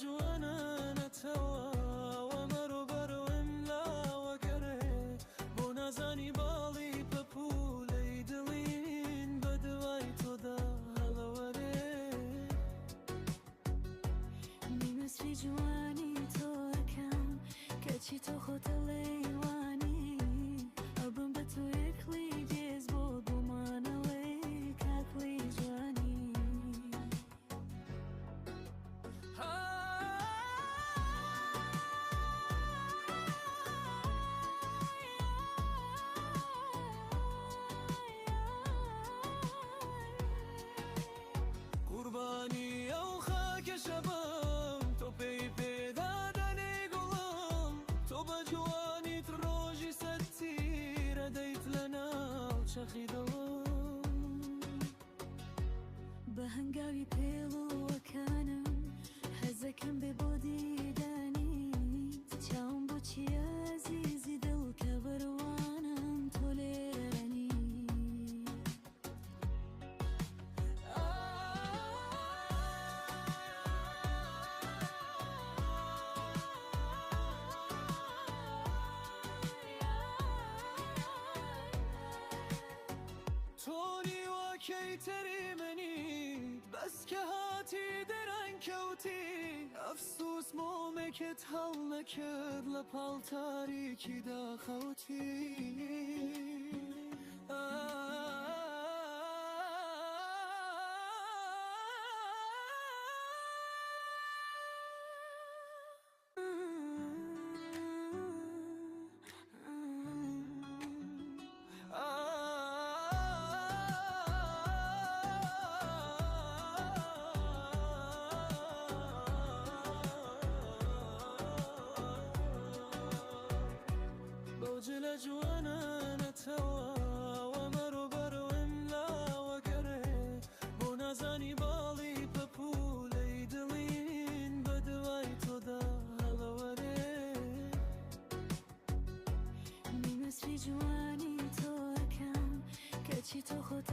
جوانا نتوا ومرو برو املا وگره بو نزانی بالی پپولی دلین بدوای تو دا هلوره میمسری جوانی تو اکم کچی تو خود لیوانی ابم به تو یکلی جز بود بمانوی ککلی جوانی قربانی او خاک شبم تو پی دادنی گلم تو با جوانیت روژی ستی ردیت لنا و چخیدم به هنگاوی پیلو وکانم حزکم به بودی دانیت چاوم بو چی عزیزی دل که بروانم تو لیرانی تونی و کی تری منی بس که هاتی درن کوتی افسوس مومکت حل نکرد لپال تاریکی دا خوتی بوجل جوانا نتوا ومرو برو املا وگره بو نزانی بالی پپولی دلین بدوای تو دا هلوره میمسری جوانی تو اکم کچی تو خود